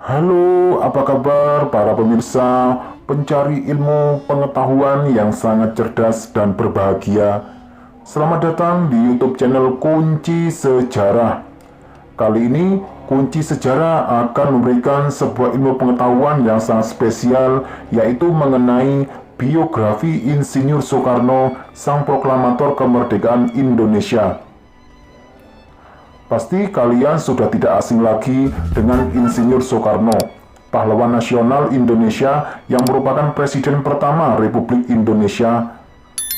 Halo, apa kabar para pemirsa, pencari ilmu pengetahuan yang sangat cerdas dan berbahagia. Selamat datang di YouTube channel Kunci Sejarah. Kali ini, Kunci Sejarah akan memberikan sebuah ilmu pengetahuan yang sangat spesial, yaitu mengenai biografi Insinyur Soekarno, sang proklamator kemerdekaan Indonesia. Pasti kalian sudah tidak asing lagi dengan Insinyur Soekarno, pahlawan nasional Indonesia yang merupakan presiden pertama Republik Indonesia.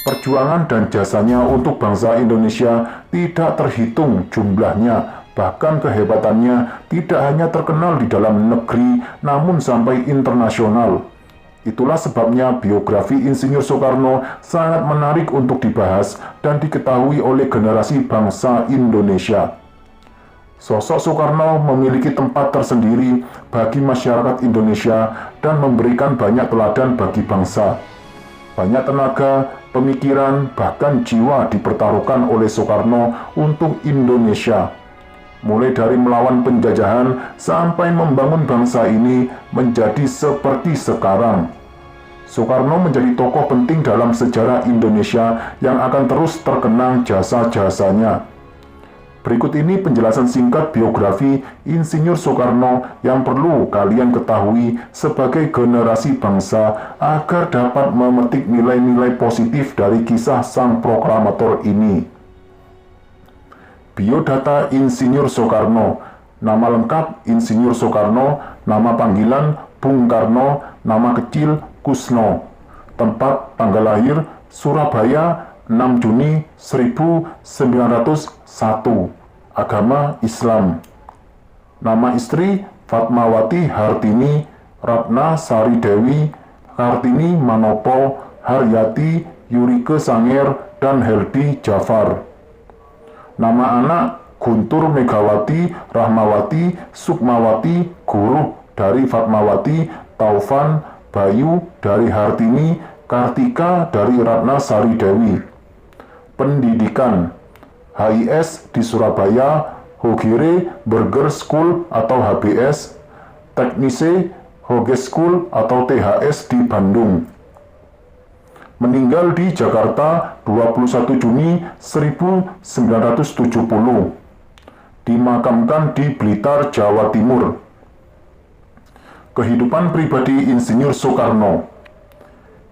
Perjuangan dan jasanya untuk bangsa Indonesia tidak terhitung jumlahnya, bahkan kehebatannya tidak hanya terkenal di dalam negeri, namun sampai internasional. Itulah sebabnya biografi Insinyur Soekarno sangat menarik untuk dibahas dan diketahui oleh generasi bangsa Indonesia. Sosok Soekarno memiliki tempat tersendiri bagi masyarakat Indonesia dan memberikan banyak teladan bagi bangsa. Banyak tenaga, pemikiran, bahkan jiwa dipertaruhkan oleh Soekarno untuk Indonesia. Mulai dari melawan penjajahan sampai membangun bangsa ini menjadi seperti sekarang. Soekarno menjadi tokoh penting dalam sejarah Indonesia yang akan terus terkenang jasa-jasanya. Berikut ini penjelasan singkat biografi Insinyur Soekarno yang perlu kalian ketahui sebagai generasi bangsa agar dapat memetik nilai-nilai positif dari kisah sang proklamator ini. Biodata Insinyur Soekarno. Nama lengkap Insinyur Soekarno, nama panggilan Bung Karno, nama kecil Kusno. Tempat tanggal lahir Surabaya 6 Juni 1901. Agama Islam. Nama istri Fatmawati Hartini, Ratna Sari Dewi, Kartini Manopo, Haryati, Yurike Sanger, dan Heldi Jafar. Nama anak Guntur Megawati, Rahmawati, Sukmawati, Guru dari Fatmawati, Taufan, Bayu dari Hartini, Kartika dari Ratna Sari Dewi. Pendidikan HIS di Surabaya, Hogere Burger School atau HBS, Teknise Hoge School atau THS di Bandung. Meninggal di Jakarta 21 Juni 1970. Dimakamkan di Blitar, Jawa Timur. Kehidupan pribadi Insinyur Soekarno.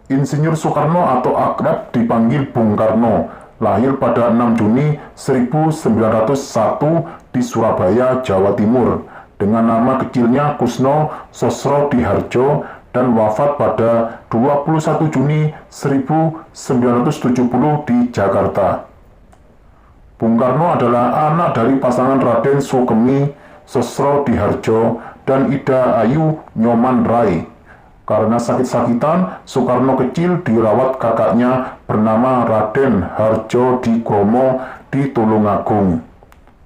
Insinyur Soekarno atau akrab dipanggil Bung Karno, lahir pada 6 Juni 1901 di Surabaya, Jawa Timur, dengan nama kecilnya Kusno Sosrodiharjo dan wafat pada 21 Juni 1970 di Jakarta. Bung Karno adalah anak dari pasangan Raden Sugemi Sosrodiharjo dan Ida Ayu Nyoman Rai. Karena sakit-sakitan, Soekarno kecil dirawat kakaknya bernama Raden Harjo Dikromo di Tulungagung.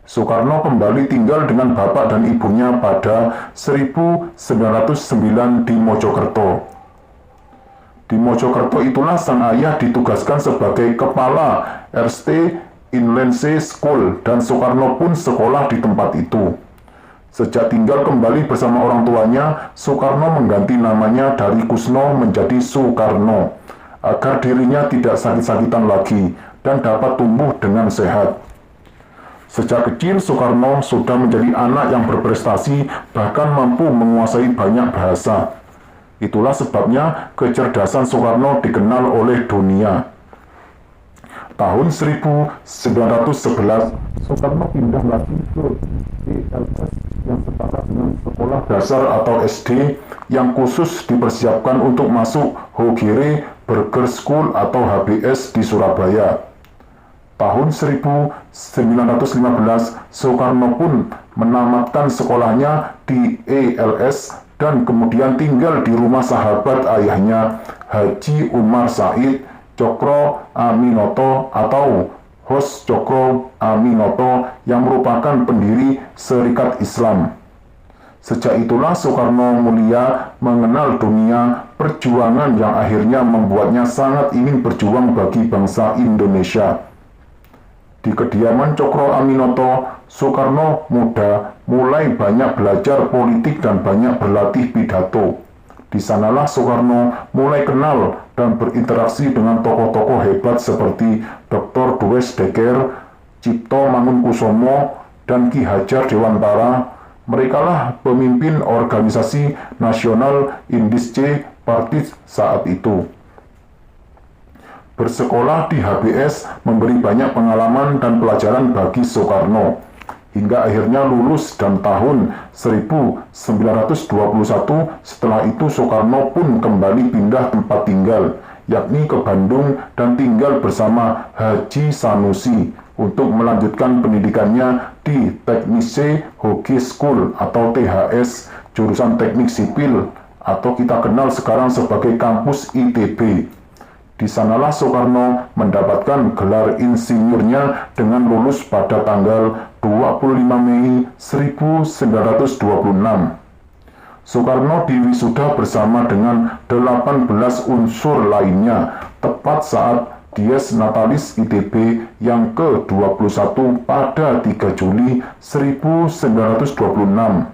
Soekarno kembali tinggal dengan bapak dan ibunya pada 1909 di Mojokerto. Di Mojokerto itulah sang ayah ditugaskan sebagai kepala RST Inlense School dan Soekarno pun sekolah di tempat itu. Sejak tinggal kembali bersama orang tuanya, Soekarno mengganti namanya dari Kusno menjadi Soekarno, agar dirinya tidak sakit-sakitan lagi dan dapat tumbuh dengan sehat. Sejak kecil, Soekarno sudah menjadi anak yang berprestasi, bahkan mampu menguasai banyak bahasa. Itulah sebabnya kecerdasan Soekarno dikenal oleh dunia. Tahun 1911, Soekarno pindah lagi ke ELS yang setara dengan sekolah dasar atau SD yang khusus dipersiapkan untuk masuk Hogere Burger School atau HBS di Surabaya. Tahun 1915, Soekarno pun menamatkan sekolahnya di ELS dan kemudian tinggal di rumah sahabat ayahnya, Haji Umar Said Cokro Aminoto atau Hos Cokro Aminoto yang merupakan pendiri Serikat Islam. Sejak itulah Soekarno Mulia mengenal dunia perjuangan yang akhirnya membuatnya sangat ingin berjuang bagi bangsa Indonesia. Di kediaman Cokro Aminoto, Soekarno muda mulai banyak belajar politik dan banyak berlatih pidato. Di sanalah Soekarno mulai kenal dan berinteraksi dengan tokoh-tokoh hebat seperti Dr. Dues Dekker, Cipto Mangunkusumo, dan Ki Hajar Dewantara. Merekalah pemimpin organisasi nasional Indische Partij saat itu. Bersekolah di HBS memberi banyak pengalaman dan pelajaran bagi Soekarno, hingga akhirnya lulus dan tahun 1921 setelah itu Soekarno pun kembali pindah tempat tinggal, yakni ke Bandung dan tinggal bersama Haji Sanusi untuk melanjutkan pendidikannya di Technische Hogeschool atau THS, jurusan teknik sipil atau kita kenal sekarang sebagai kampus ITB. Di sanalah Soekarno mendapatkan gelar insinyurnya dengan lulus pada tanggal 25 Mei 1926. Soekarno diwisuda bersama dengan 18 unsur lainnya, tepat saat Dies Natalis ITB yang ke-21 pada 3 Juli 1926.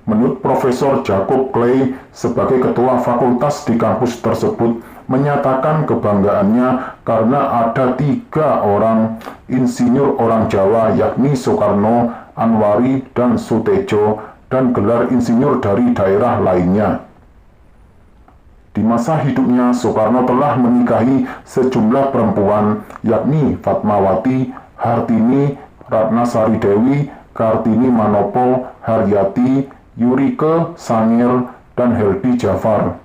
Menurut Profesor Jacob Clay sebagai ketua fakultas di kampus tersebut, menyatakan kebanggaannya karena ada 3 orang insinyur orang Jawa yakni Soekarno, Anwari, dan Sutejo dan gelar insinyur dari daerah lainnya. Di masa hidupnya Soekarno telah menikahi sejumlah perempuan yakni Fatmawati, Hartini, Ratnasari Dewi, Kartini Manopo, Haryati, Yurike Sangir, dan Heldi Jafar.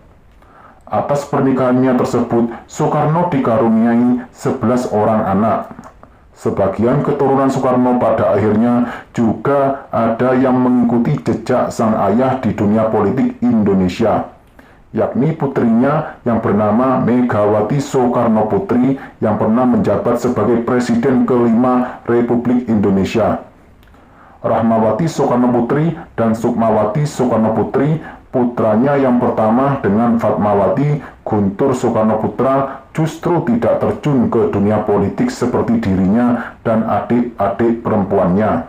Atas pernikahannya tersebut, Soekarno dikaruniai 11 orang anak. Sebagian keturunan Soekarno pada akhirnya juga ada yang mengikuti jejak sang ayah di dunia politik Indonesia, yakni putrinya yang bernama Megawati Soekarno Putri yang pernah menjabat sebagai Presiden ke-5 Republik Indonesia. Rahmawati Soekarno Putri dan Sukmawati Soekarno Putri, putranya yang pertama dengan Fatmawati, Guntur Soekarno Putra, justru tidak terjun ke dunia politik seperti dirinya dan adik-adik perempuannya.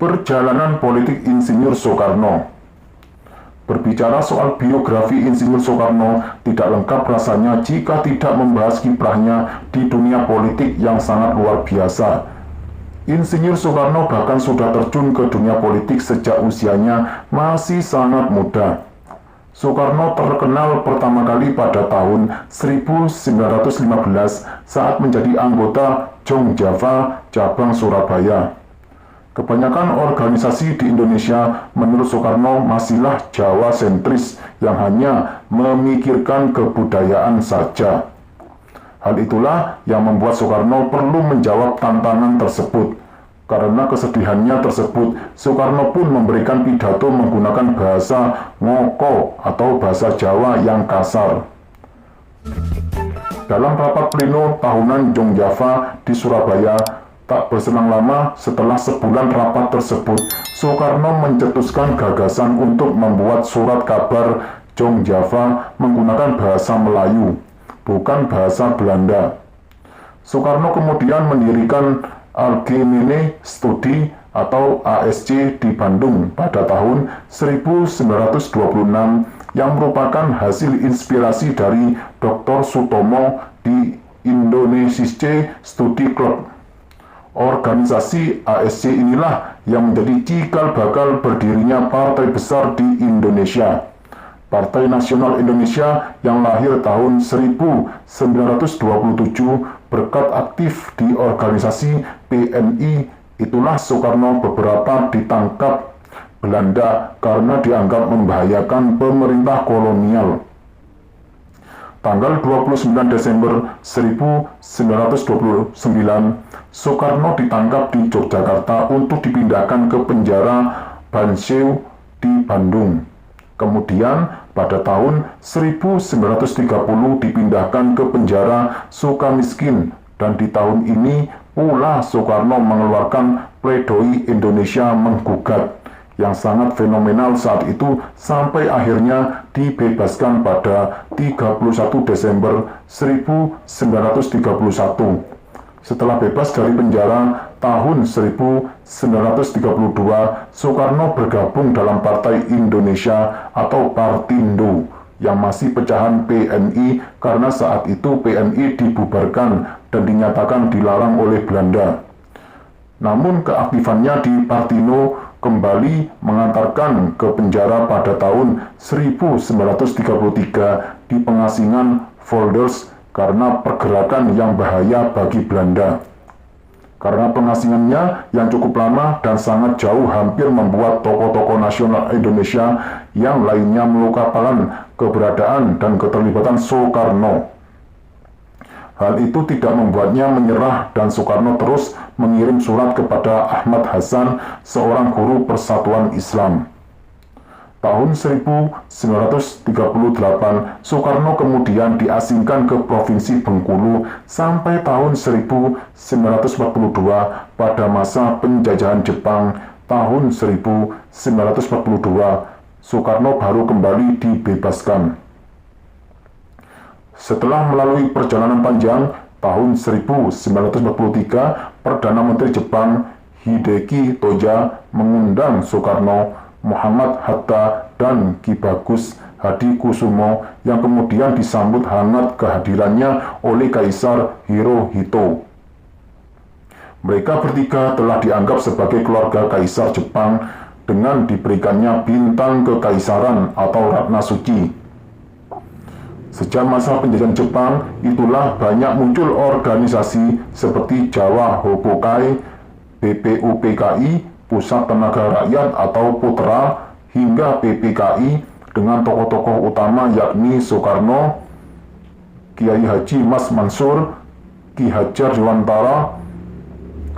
Perjalanan politik Insinyur Soekarno. Berbicara soal biografi Insinyur Soekarno tidak lengkap rasanya jika tidak membahas kiprahnya di dunia politik yang sangat luar biasa. Insinyur Soekarno bahkan sudah terjun ke dunia politik sejak usianya masih sangat muda. Soekarno terkenal pertama kali pada tahun 1915 saat menjadi anggota Jong Java cabang Surabaya. Kebanyakan organisasi di Indonesia menurut Soekarno masihlah Jawa sentris yang hanya memikirkan kebudayaan saja. Hal itulah yang membuat Soekarno perlu menjawab tantangan tersebut. Karena kesedihannya tersebut, Soekarno pun memberikan pidato menggunakan bahasa ngoko atau bahasa Jawa yang kasar. Dalam rapat pleno tahunan Jong Java di Surabaya, tak berselang lama setelah sebulan rapat tersebut, Soekarno mencetuskan gagasan untuk membuat surat kabar Jong Java menggunakan bahasa Melayu, bukan bahasa Belanda. Soekarno kemudian mendirikan Algemene Studi atau ASC di Bandung pada tahun 1926 yang merupakan hasil inspirasi dari Dr. Sutomo di Indonesische Studi Club. Organisasi ASC inilah yang menjadi cikal bakal berdirinya partai besar di Indonesia. Partai Nasional Indonesia yang lahir tahun 1927 berkat aktif di organisasi PNI, itulah Soekarno beberapa ditangkap Belanda karena dianggap membahayakan pemerintah kolonial. Tanggal 29 Desember 1929, Soekarno ditangkap di Yogyakarta untuk dipindahkan ke penjara Bansew di Bandung. Kemudian pada tahun 1930 dipindahkan ke penjara Sukamiskin dan di tahun ini pula Soekarno mengeluarkan pledoi Indonesia menggugat yang sangat fenomenal saat itu sampai akhirnya dibebaskan pada 31 Desember 1931. Setelah bebas dari penjara tahun 1932, Soekarno bergabung dalam Partai Indonesia atau Partindo yang masih pecahan PNI karena saat itu PNI dibubarkan dan dinyatakan dilarang oleh Belanda. Namun keaktifannya di Partindo kembali mengantarkan ke penjara pada tahun 1933 di pengasingan Volders karena pergerakan yang bahaya bagi Belanda. Karena pengasingannya yang cukup lama dan sangat jauh hampir membuat tokoh-tokoh nasional Indonesia yang lainnya melupakan keberadaan dan keterlibatan Soekarno. Hal itu tidak membuatnya menyerah dan Soekarno terus mengirim surat kepada Ahmad Hasan, seorang guru Persatuan Islam. Tahun 1938, Soekarno kemudian diasingkan ke Provinsi Bengkulu sampai tahun 1942 pada masa penjajahan Jepang. Tahun 1942, Soekarno baru kembali dibebaskan. Setelah melalui perjalanan panjang, tahun 1943, Perdana Menteri Jepang Hideki Toja mengundang Soekarno, Muhammad Hatta, dan Ki Bagus Hadikusumo yang kemudian disambut hangat kehadirannya oleh Kaisar Hirohito. Mereka bertiga telah dianggap sebagai keluarga Kaisar Jepang dengan diberikannya bintang kekaisaran atau Ratna Suci. Sejak masa penjajahan Jepang, itulah banyak muncul organisasi seperti Jawa Hobokai, BPUPKI, Pusat Tenaga Rakyat atau Putra, hingga PPKI dengan tokoh-tokoh utama yakni Soekarno, Kiai Haji Mas Mansur, Ki Hajar Dewantara,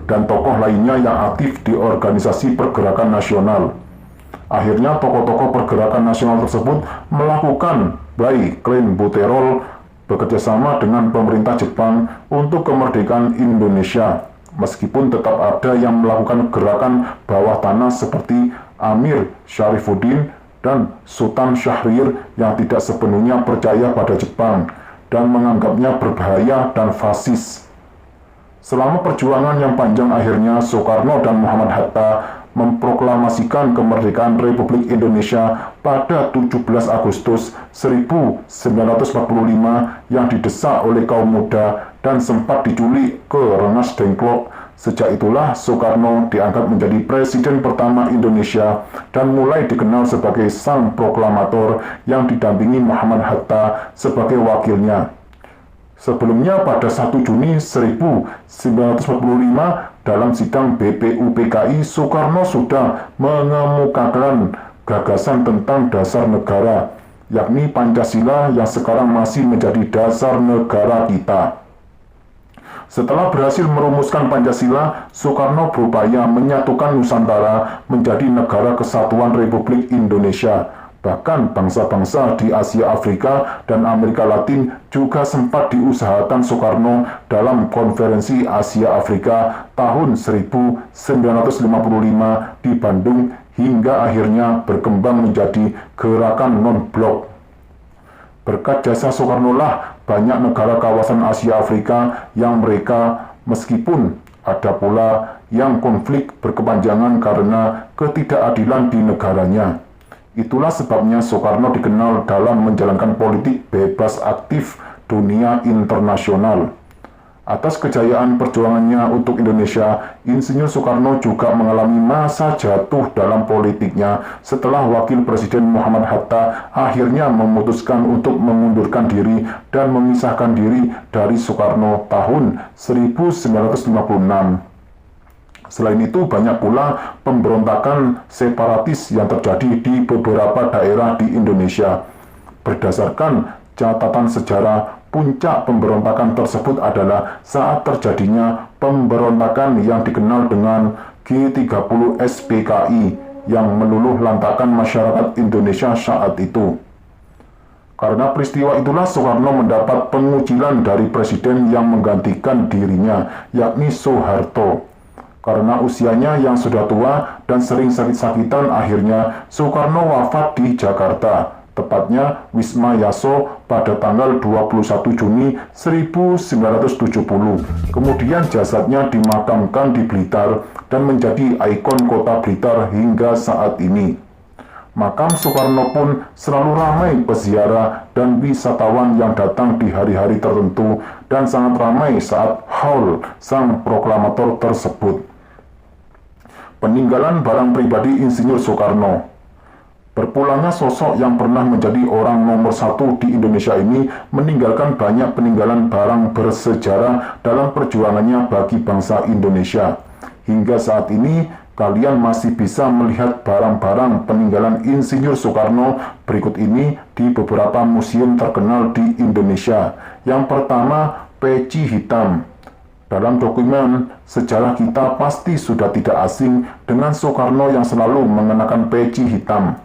dan tokoh lainnya yang aktif di organisasi pergerakan nasional. Akhirnya tokoh-tokoh pergerakan nasional tersebut melakukan baik Klen Buterol bekerjasama dengan pemerintah Jepang untuk kemerdekaan Indonesia. Meskipun tetap ada yang melakukan gerakan bawah tanah seperti Amir Syarifuddin dan Sultan Syahrir yang tidak sepenuhnya percaya pada Jepang dan menganggapnya berbahaya dan fasis. Selama perjuangan yang panjang, akhirnya Soekarno dan Muhammad Hatta memproklamasikan kemerdekaan Republik Indonesia pada 17 Agustus 1945 yang didesak oleh kaum muda dan sempat diculik ke Rengas Dengklok. Sejak itulah Soekarno diangkat menjadi presiden pertama Indonesia dan mulai dikenal sebagai sang proklamator yang didampingi Muhammad Hatta sebagai wakilnya. Sebelumnya pada 1 Juni 1945 dalam sidang BPUPKI, Soekarno sudah mengemukakan gagasan tentang dasar negara, yakni Pancasila yang sekarang masih menjadi dasar negara kita. Setelah berhasil merumuskan Pancasila, Soekarno berupaya menyatukan Nusantara menjadi negara kesatuan Republik Indonesia. Bahkan bangsa-bangsa di Asia, Afrika, dan Amerika Latin juga sempat diusahakan Soekarno dalam konferensi Asia Afrika tahun 1955 di Bandung hingga akhirnya berkembang menjadi gerakan non-blok. Berkat jasa Soekarno lah banyak negara kawasan Asia Afrika yang mereka meskipun ada pula yang konflik berkepanjangan karena ketidakadilan di negaranya. Itulah sebabnya Soekarno dikenal dalam menjalankan politik bebas aktif dunia internasional. Atas kejayaan perjuangannya untuk Indonesia, Insinyur Soekarno juga mengalami masa jatuh dalam politiknya setelah Wakil Presiden Muhammad Hatta akhirnya memutuskan untuk mengundurkan diri dan memisahkan diri dari Soekarno tahun 1956. Selain itu, banyak pula pemberontakan separatis yang terjadi di beberapa daerah di Indonesia. Berdasarkan catatan sejarah, puncak pemberontakan tersebut adalah saat terjadinya pemberontakan yang dikenal dengan G30 SPKI yang meluluh lantakan masyarakat Indonesia saat itu. Karena peristiwa itulah Soekarno mendapat pengucilan dari presiden yang menggantikan dirinya, yakni Soeharto. Karena usianya yang sudah tua dan sering sakit-sakitan, akhirnya Soekarno wafat di Jakarta tepatnya Wisma Yaso pada tanggal 21 Juni 1970. Kemudian jasadnya dimakamkan di Blitar dan menjadi ikon kota Blitar hingga saat ini. Makam Soekarno pun selalu ramai peziarah dan wisatawan yang datang di hari-hari tertentu dan sangat ramai saat haul sang proklamator tersebut. Peninggalan barang pribadi Insinyur Soekarno. Berpulangnya sosok yang pernah menjadi orang nomor satu di Indonesia ini meninggalkan banyak peninggalan barang bersejarah dalam perjuangannya bagi bangsa Indonesia. Hingga saat ini, kalian masih bisa melihat barang-barang peninggalan Insinyur Soekarno berikut ini di beberapa museum terkenal di Indonesia. Yang pertama, peci hitam. Dalam dokumen sejarah kita pasti sudah tidak asing dengan Soekarno yang selalu mengenakan peci hitam.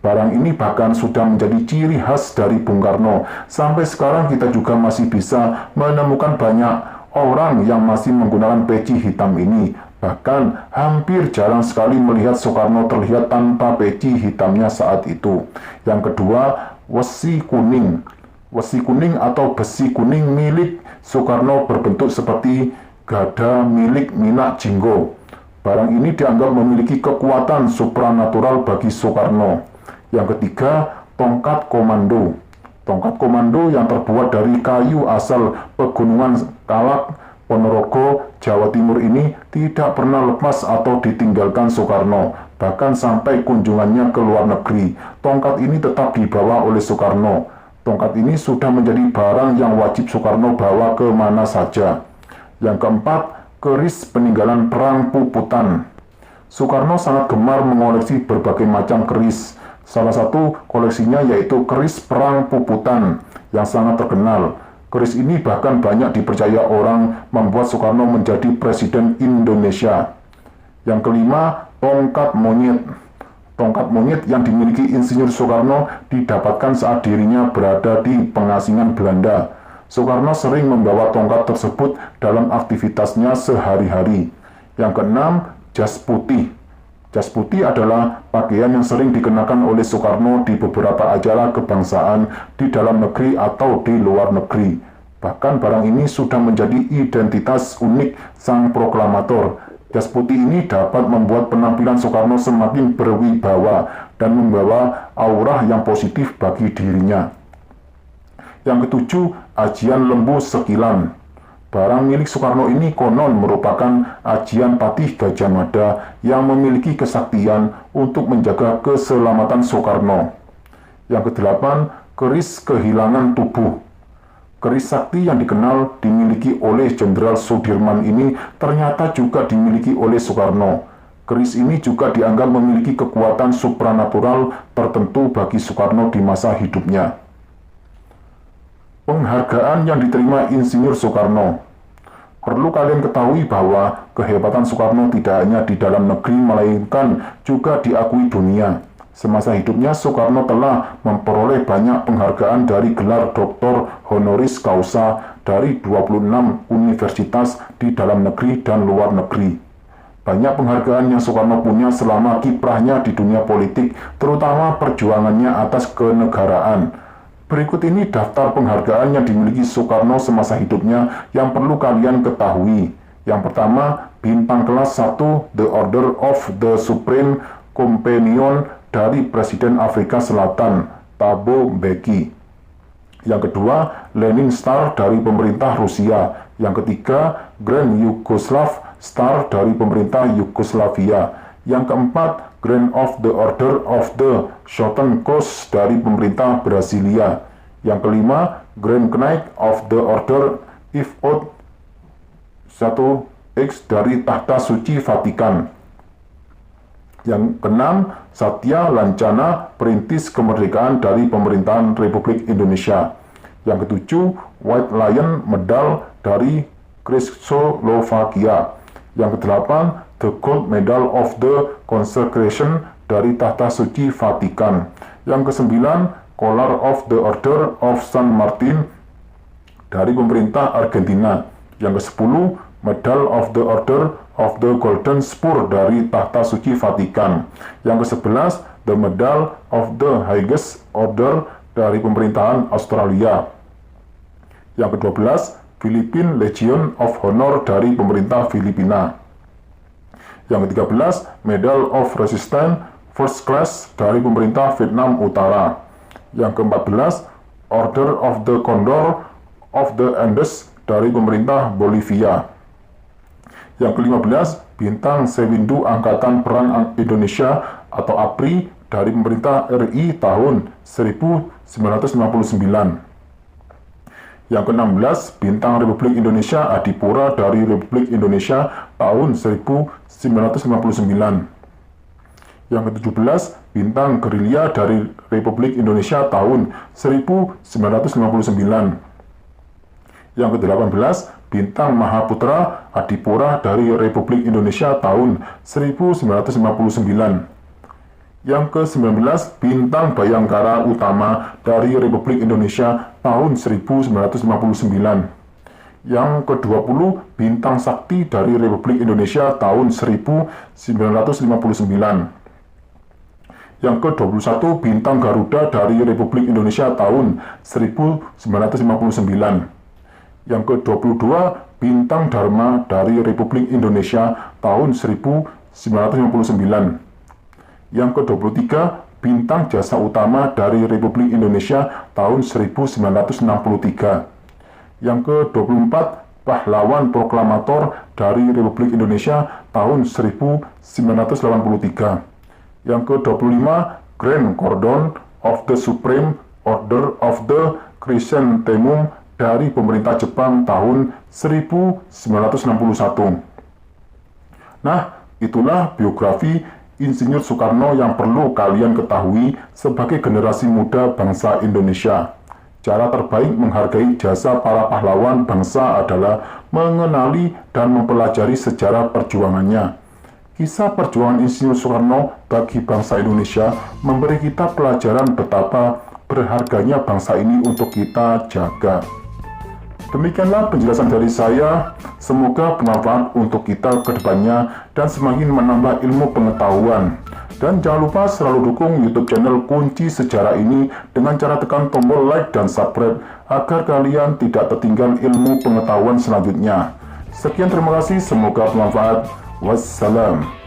Barang ini bahkan sudah menjadi ciri khas dari Bung Karno. Sampai sekarang kita juga masih bisa menemukan banyak orang yang masih menggunakan peci hitam ini. Bahkan hampir jarang sekali melihat Soekarno terlihat tanpa peci hitamnya saat itu. Yang kedua, wesi kuning. Wesi kuning atau besi kuning milik Soekarno berbentuk seperti gada milik Minak Jinggo. Barang ini dianggap memiliki kekuatan supranatural bagi Soekarno. Yang ketiga, tongkat komando. Tongkat komando yang terbuat dari kayu asal Pegunungan Kalak, Ponorogo, Jawa Timur ini tidak pernah lepas atau ditinggalkan Soekarno, bahkan sampai kunjungannya ke luar negeri. Tongkat ini tetap dibawa oleh Soekarno. Tongkat ini sudah menjadi barang yang wajib Soekarno bawa ke mana saja. Yang keempat, keris peninggalan Perang Puputan. Soekarno sangat gemar mengoleksi berbagai macam keris. Salah satu koleksinya yaitu keris Perang Puputan yang sangat terkenal. Keris ini bahkan banyak dipercaya orang membuat Soekarno menjadi Presiden Indonesia. Yang kelima, tongkat monyet. Tongkat monyet yang dimiliki Insinyur Soekarno didapatkan saat dirinya berada di pengasingan Belanda. Soekarno sering membawa tongkat tersebut dalam aktivitasnya sehari-hari. Yang keenam, jas putih. Jas putih adalah pakaian yang sering dikenakan oleh Soekarno di beberapa acara kebangsaan di dalam negeri atau di luar negeri. Bahkan barang ini sudah menjadi identitas unik sang proklamator. Jas putih ini dapat membuat penampilan Soekarno semakin berwibawa dan membawa aura yang positif bagi dirinya. Yang ketujuh, ajian lembu sekilan. Barang milik Soekarno ini konon merupakan ajian Patih Gajah Mada yang memiliki kesaktian untuk menjaga keselamatan Soekarno. Yang kedelapan, keris kehilangan tubuh. Keris sakti yang dikenal dimiliki oleh Jenderal Sudirman ini ternyata juga dimiliki oleh Soekarno. Keris ini juga dianggap memiliki kekuatan supranatural tertentu bagi Soekarno di masa hidupnya. Penghargaan yang diterima Insinyur Soekarno. Perlu kalian ketahui bahwa kehebatan Soekarno tidak hanya di dalam negeri melainkan juga diakui dunia. Semasa hidupnya Soekarno telah memperoleh banyak penghargaan dari gelar doktor honoris causa dari 26 universitas di dalam negeri dan luar negeri. Banyak penghargaan yang Soekarno punya selama kiprahnya di dunia politik, terutama perjuangannya atas kenegaraan. Berikut ini daftar penghargaan yang dimiliki Soekarno semasa hidupnya yang perlu kalian ketahui. Yang pertama, bintang kelas 1 The Order of the Supreme Companion dari Presiden Afrika Selatan, Thabo Mbeki. Yang kedua, Lenin Star dari pemerintah Rusia. Yang ketiga, Grand Yugoslav Star dari pemerintah Yugoslavia. Yang keempat, Grand of the Order of the Southern Cross dari pemerintah Brasilia. Yang kelima, Grand Knight of the Order Ifod 1X dari Tahta Suci Vatikan. Yang keenam, Satya Lancana Perintis Kemerdekaan dari Pemerintahan Republik Indonesia. Yang ketujuh, White Lion Medal dari Czechoslovakia. Yang kedelapan, The Gold Medal of the Consecration dari Tahta Suci Vatikan. Yang kesembilan, Collar of the Order of San Martin dari pemerintah Argentina. Yang kesepuluh, Medal of the Order of the Golden Spur dari Tahta Suci Vatikan. Yang ke-11, the Medal of the Highest Order dari pemerintahan Australia. Yang ke-12, Philippine Legion of Honor dari pemerintah Filipina. Yang ke-13, Medal of Resistance First Class dari pemerintah Vietnam Utara. Yang ke-14, Order of the Condor of the Andes dari pemerintah Bolivia. Yang ke-15, Bintang Sewindu Angkatan Perang Indonesia atau APRI dari pemerintah RI tahun 1959. Yang ke-16, Bintang Republik Indonesia Adipura dari Republik Indonesia tahun 1959. Yang ke-17, Bintang Gerilya dari Republik Indonesia tahun 1959. Yang ke-18, Bintang Mahaputra Adipura dari Republik Indonesia tahun 1959. Yang ke-19, Bintang Bayangkara Utama dari Republik Indonesia tahun 1959. Yang ke-20, Bintang Sakti dari Republik Indonesia tahun 1959. Yang ke-21, Bintang Garuda dari Republik Indonesia tahun 1959. Yang ke-22, Bintang Dharma dari Republik Indonesia tahun 1959. Yang ke-23, Bintang Jasa Utama dari Republik Indonesia tahun 1963. Yang ke-24, Pahlawan Proklamator dari Republik Indonesia tahun 1983. Yang ke-25, Grand Cordon of the Supreme Order of the Chrysanthemum dari pemerintah Jepang tahun 1961. Nah, itulah biografi Insinyur Soekarno yang perlu kalian ketahui sebagai generasi muda bangsa Indonesia. Cara terbaik menghargai jasa para pahlawan bangsa adalah mengenali dan mempelajari sejarah perjuangannya. Kisah perjuangan Insinyur Soekarno bagi bangsa Indonesia memberi kita pelajaran betapa berharganya bangsa ini untuk kita jaga. Demikianlah penjelasan dari saya, semoga bermanfaat untuk kita ke depannya dan semakin menambah ilmu pengetahuan. Dan jangan lupa selalu dukung YouTube channel Kunci Sejarah ini dengan cara tekan tombol like dan subscribe agar kalian tidak tertinggal ilmu pengetahuan selanjutnya. Sekian, terima kasih, semoga bermanfaat. Wassalam.